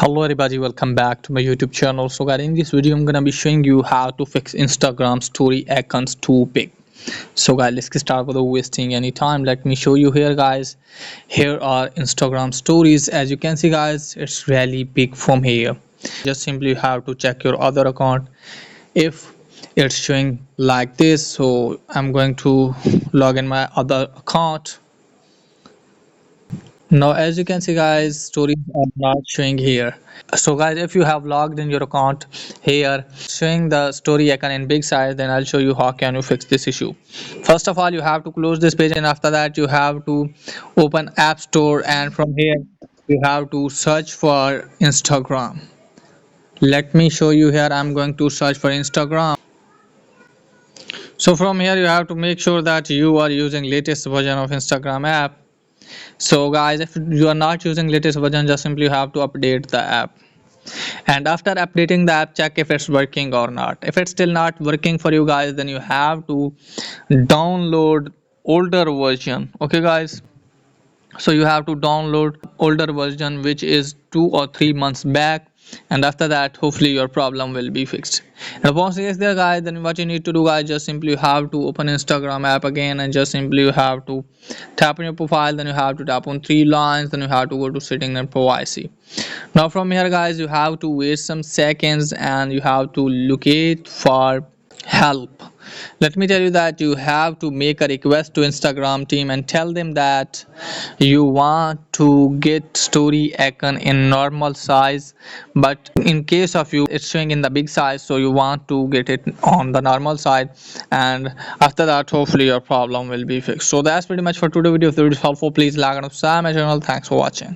Hello everybody, welcome back to my YouTube channel. So guys, in this video I'm gonna be showing you how to fix Instagram story icons too big. So guys, let's get started without wasting any time. Let me show you here guys. Here are Instagram stories. As you can see guys, it's really big from here. Just simply have to check your other account if it's showing like this. So I'm going to log in my other account. Now as you can see guys, stories are not showing here. So guys, if you have logged in your account here showing the story icon in big size, then I'll show you how can you fix this issue. First of all, you have to close this page, and after that you have to open App Store, and from here you have to search for Instagram. Let me show you here. I'm going to search for Instagram. So from here you have to make sure that you are using latest version of Instagram app. So guys, if you are not using latest version, just simply have to update the app, and after updating the app, check if it's working or not. If it's still not working for you guys, then you have to download older version. Okay guys, so you have to download older version which is 2 or 3 months back, and after that hopefully your problem will be fixed. And once it is there guys, then what you need to do guys, just simply you have to open Instagram app again, and just simply you have to tap on your profile, then you have to tap on three lines, then you have to go to setting and privacy. Now from here guys, you have to wait some seconds and you have to locate for help. Let me tell you that you have to make a request to Instagram team and tell them that you want to get story icon in normal size, but in case of you it's showing in the big size, so you want to get it on the normal side, and after that hopefully your problem will be fixed. So that's pretty much for today's video. If the video is helpful, please like and subscribe my channel. Thanks for watching.